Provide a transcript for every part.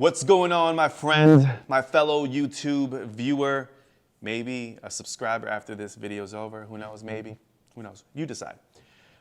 What's going on, my friend, my fellow YouTube viewer, maybe a subscriber after this video's over, who knows, maybe, who knows, you decide.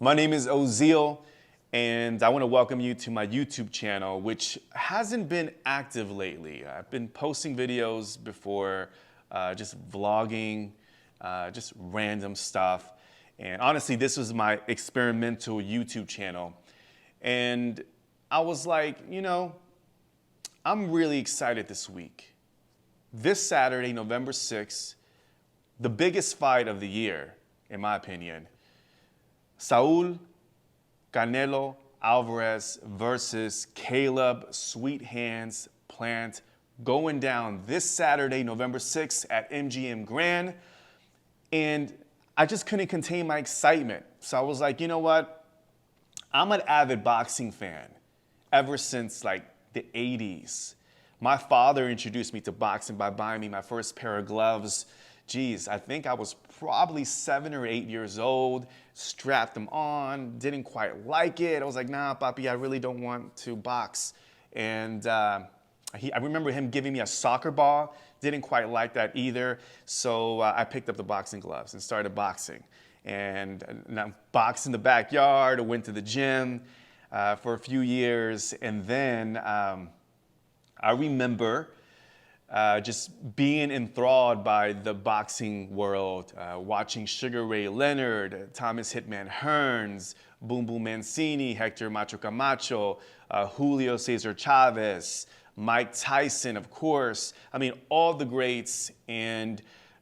My name is Ozil, and I want to welcome you to my YouTube channel, which hasn't been active lately. I've been posting videos before, just vlogging, just random stuff, and honestly, this was my experimental YouTube channel, and I was like, I'm really excited this week. This Saturday, November 6th, the biggest fight of the year, in my opinion. Canelo Alvarez versus Caleb Sweet Hands Plant, going down this Saturday, November 6th at MGM Grand. And I just couldn't contain my excitement. So I was like, you know what? I'm an avid boxing fan ever since like the 80s. My father introduced me to boxing by buying me my first pair of gloves. Geez, I think I was probably 7 or 8 years old, strapped them on, didn't quite like it. I was like, nah, papi, I really don't want to box. And I remember him giving me a soccer ball, didn't quite like that either. So I picked up the boxing gloves and started boxing. And I boxed in the backyard, I went to the gym for a few years, and then I remember just being enthralled by the boxing world, watching Sugar Ray Leonard, Thomas Hitman Hearns, Boom Boom Mancini, Hector Macho Camacho, Julio Cesar Chavez, Mike Tyson, of course. I mean, all the greats, and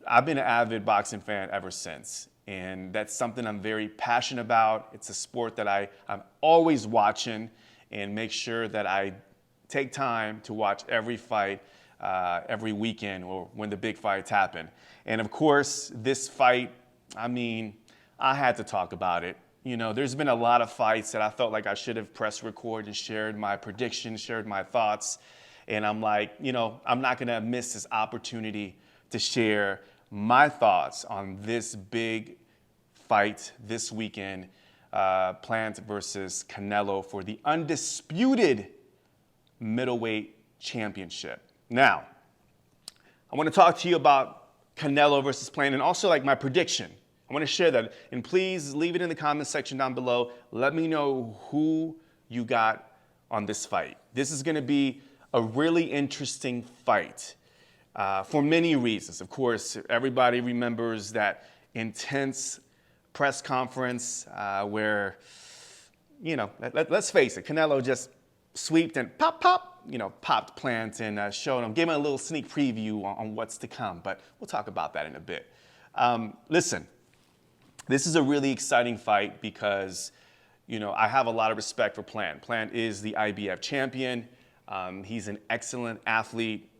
I've been an avid boxing fan ever since. And that's something I'm very passionate about. It's a sport that I'm always watching and make sure that I take time to watch every fight every weekend or when the big fights happen. And of course, this fight, I mean, I had to talk about it. There's been a lot of fights that I felt like I should have pressed record and shared my predictions, shared my thoughts. And I'm like, I'm not gonna miss this opportunity to share my thoughts on this big fight this weekend, Plant versus Canelo for the undisputed middleweight championship. Now, I want to talk to you about Canelo versus Plant and also like my prediction. I want to share that, and please leave it in the comments section down below. Let me know who you got on this fight. This is going to be a really interesting fight for many reasons. Of course, everybody remembers that intense press conference where, let's face it, Canelo just sweeped and popped Plant and showed him, gave him a little sneak preview on what's to come, but we'll talk about that in a bit. Listen, this is a really exciting fight because, I have a lot of respect for Plant. Plant is the IBF champion. He's an excellent athlete,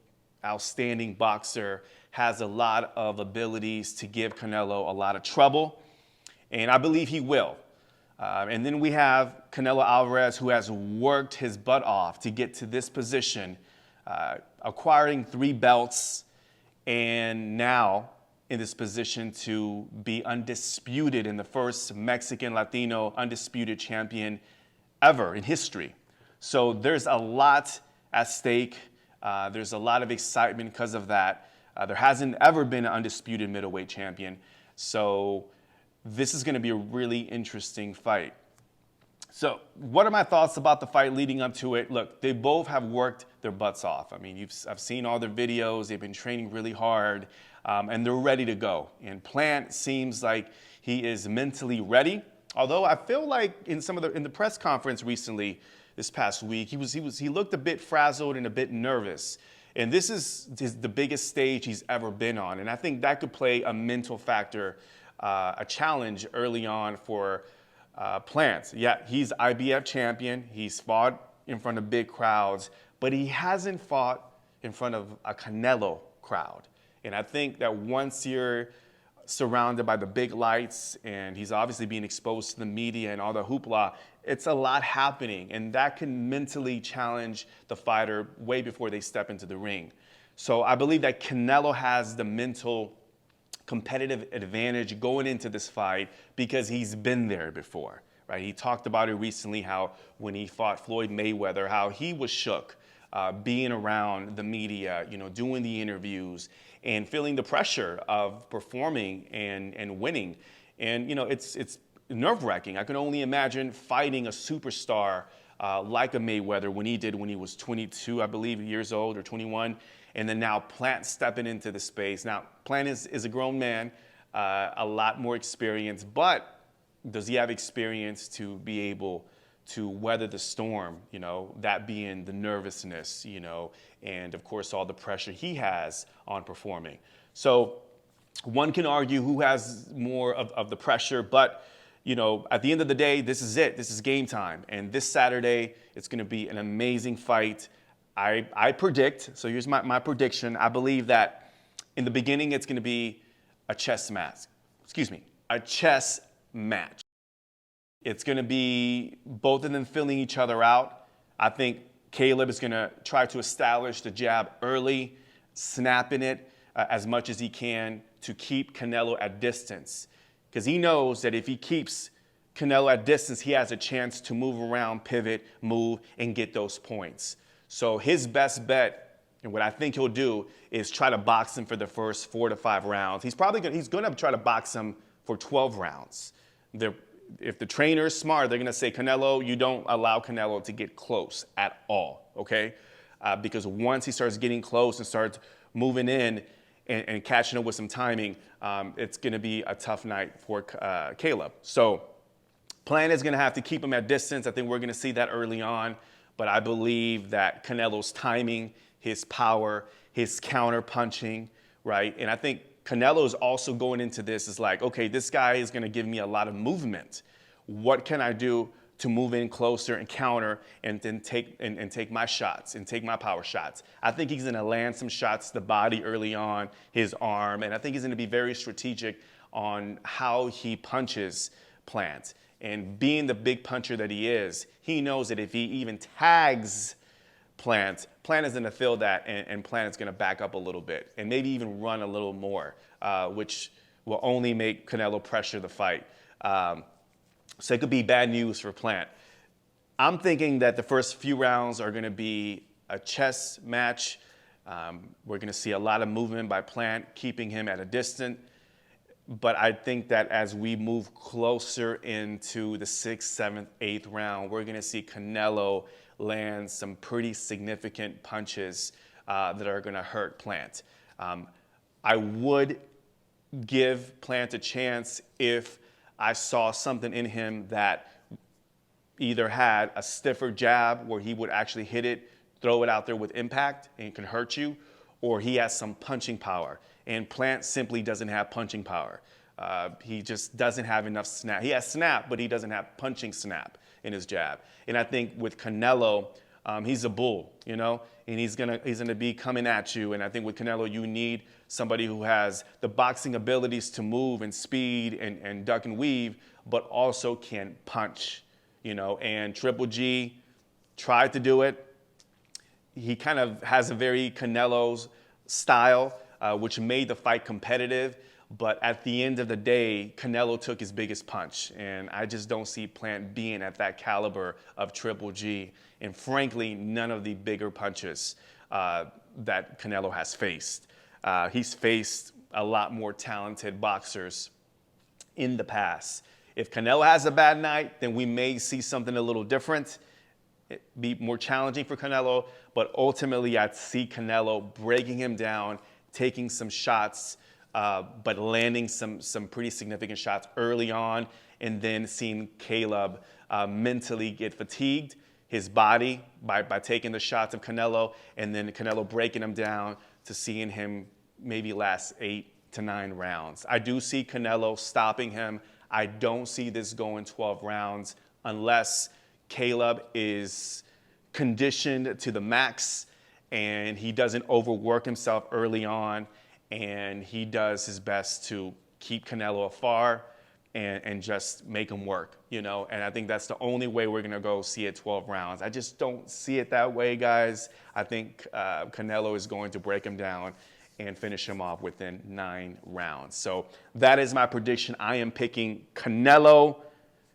outstanding boxer, has a lot of abilities to give Canelo a lot of trouble, and I believe he will. And then we have Canelo Alvarez, who has worked his butt off to get to this position, acquiring 3 belts, and now in this position to be undisputed in the first Mexican Latino undisputed champion ever in history. So there's a lot at stake. There's a lot of excitement because of that. There hasn't ever been an undisputed middleweight champion. So this is going to be a really interesting fight. So what are my thoughts about the fight leading up to it? Look, they both have worked their butts off. I mean, I've seen all their videos. They've been training really hard, and they're ready to go. And Plant seems like he is mentally ready. Although I feel like in the press conference recently, this past week, he looked a bit frazzled and a bit nervous. And this is the biggest stage he's ever been on. And I think that could play a mental factor, a challenge early on for Plant. Yeah, he's IBF champion. He's fought in front of big crowds, but he hasn't fought in front of a Canelo crowd. And I think that once you're surrounded by the big lights and he's obviously being exposed to the media and all the hoopla, it's a lot happening, and that can mentally challenge the fighter way before they step into the ring. So I believe that Canelo has the mental competitive advantage going into this fight because he's been there before, right? He talked about it recently, how when he fought Floyd Mayweather, how he was shook being around the media, doing the interviews and feeling the pressure of performing and winning. And, it's nerve-wracking. I can only imagine fighting a superstar like a Mayweather when he was 22, I believe, years old, or 21. And then now Plant stepping into the space. Now, Plant is a grown man, a lot more experience, but does he have experience to be able to weather the storm, that being the nervousness, and of course all the pressure he has on performing. So one can argue who has more of the pressure, but at the end of the day, this is it. This is game time. And this Saturday, it's going to be an amazing fight. I predict, so here's my prediction. I believe that in the beginning, it's going to be a chess match. A chess match. It's going to be both of them filling each other out. I think Caleb is going to try to establish the jab early, snapping it as much as he can to keep Canelo at distance. Because he knows that if he keeps Canelo at distance, he has a chance to move around, pivot, move, and get those points. So his best bet, and what I think he'll do, is try to box him for the first 4 to 5 rounds. He's going to try to box him for 12 rounds. If the trainer is smart, they're going to say, Canelo, you don't allow Canelo to get close at all, okay? Because once he starts getting close and starts moving in and catching up with some timing, it's going to be a tough night for Caleb. So Plan is going to have to keep him at distance. I think we're going to see that early on. But I believe that Canelo's timing, his power, his counter punching, right? And I think Canelo's also going into this is like, okay, this guy is going to give me a lot of movement. What can I do to move in closer and counter and then take my shots and take my power shots? I think he's going to land some shots to the body early on, his arm, and I think he's going to be very strategic on how he punches Plant. And being the big puncher that he is, he knows that if he even tags Plant is going to feel that, and Plant is going to back up a little bit and maybe even run a little more, which will only make Canelo pressure the fight. So it could be bad news for Plant. I'm thinking that the first few rounds are going to be a chess match. We're going to see a lot of movement by Plant, keeping him at a distance. But I think that as we move closer into the 6th, 7th, 8th round, we're going to see Canelo land some pretty significant punches that are going to hurt Plant. I would give Plant a chance if I saw something in him that either had a stiffer jab where he would actually hit it, throw it out there with impact and can hurt you, or he has some punching power. And Plant simply doesn't have punching power. He just doesn't have enough snap. He has snap, but he doesn't have punching snap in his jab. And I think with Canelo, he's a bull, and he's gonna be coming at you. And I think with Canelo, you need somebody who has the boxing abilities to move and speed and duck and weave, but also can punch, And Triple G tried to do it. He kind of has a very Canelo's style, which made the fight competitive. But at the end of the day, Canelo took his biggest punch. And I just don't see Plant being at that caliber of Triple G. And frankly, none of the bigger punches that Canelo has faced. He's faced a lot more talented boxers in the past. If Canelo has a bad night, then we may see something a little different. It'd be more challenging for Canelo, but ultimately I'd see Canelo breaking him down, taking some shots, but landing some pretty significant shots early on, and then seeing Caleb mentally get fatigued, his body, by taking the shots of Canelo, and then Canelo breaking him down to seeing him maybe last 8 to 9 rounds. I do see Canelo stopping him. I don't see this going 12 rounds unless Caleb is conditioned to the max and he doesn't overwork himself early on, and he does his best to keep Canelo afar and just make him work, And I think that's the only way we're going to go see it 12 rounds. I just don't see it that way, guys. I think Canelo is going to break him down and finish him off within 9 rounds. So that is my prediction. I am picking Canelo,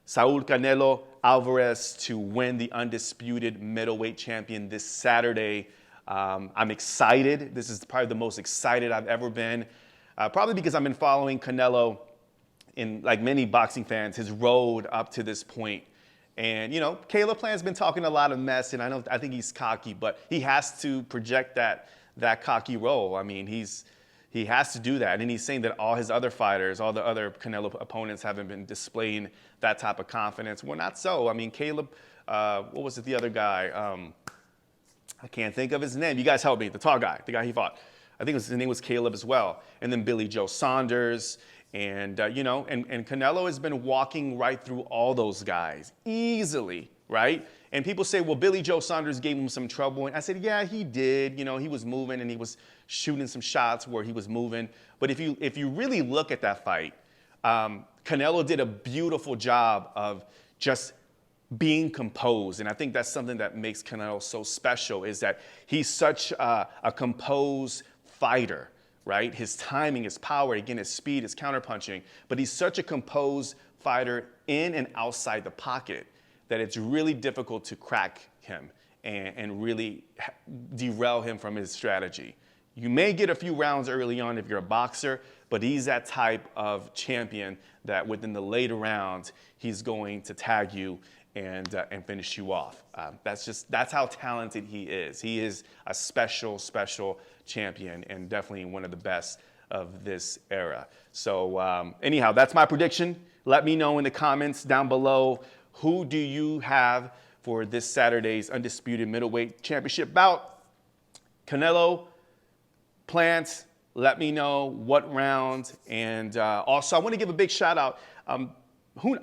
Saul Canelo Alvarez to win the undisputed middleweight champion this Saturday. I'm excited. This is probably the most excited I've ever been, probably because I've been following Canelo, in like many boxing fans, his road up to this point. And, you know, Caleb Plant's been talking a lot of mess, and I think he's cocky, but he has to project that cocky role. I mean, he has to do that. And he's saying that all his other fighters, all the other Canelo opponents haven't been displaying that type of confidence. Well, not so. I mean, Caleb, what was it, the other guy? I can't think of his name. You guys help me. The tall guy, the guy he fought. I think his name was Caleb as well. And then Billy Joe Saunders. And, you know, and Canelo has been walking right through all those guys easily, right? And people say, well, Billy Joe Saunders gave him some trouble. And I said, yeah, he did. You know, he was moving and he was shooting some shots where he was moving. But if you really look at that fight, Canelo did a beautiful job of just being composed. And I think that's something that makes Canelo so special, is that he's such a composed fighter. Right? His timing, his power, again, his speed, his counterpunching. But he's such a composed fighter in and outside the pocket that it's really difficult to crack him and really derail him from his strategy. You may get a few rounds early on if you're a boxer, but he's that type of champion that within the later rounds, he's going to tag you and finish you off. That's how talented he is. He is a special champion and definitely one of the best of this era. So anyhow, that's my prediction. Let me know in the comments down below, who do you have for this Saturday's undisputed middleweight championship bout? Canelo, Plant, let me know what round. And also, I want to give a big shout out.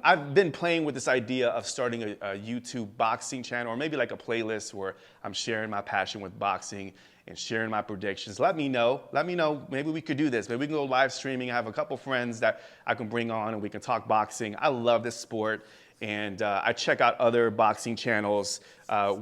I've been playing with this idea of starting a YouTube boxing channel, or maybe like a playlist where I'm sharing my passion with boxing and sharing my predictions. Let me know. Maybe we could do this. Maybe we can go live streaming. I have a couple friends that I can bring on and we can talk boxing. I love this sport. And I check out other boxing channels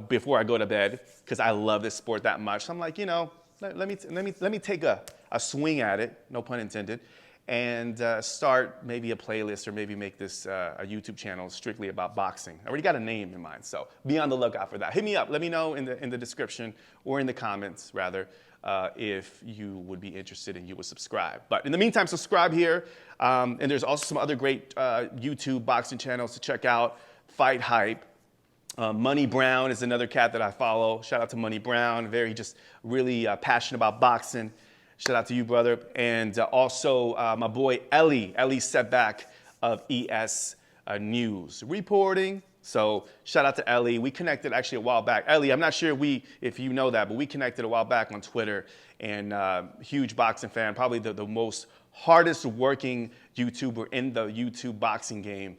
before I go to bed because I love this sport that much. So I'm like, you know, let me take a swing at it, no pun intended, and start maybe a playlist or maybe make this a YouTube channel strictly about boxing. I already got a name in mind, so be on the lookout for that. Hit me up. Let me know in the description or in the comments, rather, if you would be interested and you would subscribe. But in the meantime, subscribe here. And there's also some other great YouTube boxing channels to check out. Fight Hype. Money Brown is another cat that I follow. Shout out to Money Brown. Just really passionate about boxing. Shout out to you, brother. And also my boy Ellie Setback of ES News reporting. So shout out to Ellie. We connected actually a while back. Ellie, I'm not sure if you know that, but we connected a while back on Twitter. And huge boxing fan, probably the most hardest working YouTuber in the YouTube boxing game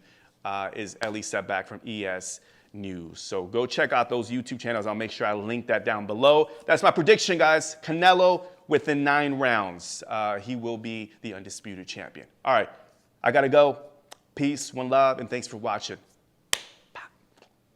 is Ellie Setback from ES News. So go check out those YouTube channels. I'll make sure I link that down below. That's my prediction, guys. Canelo within 9 rounds. He will be the undisputed champion. All right, I gotta go. Peace, one love, and thanks for watching.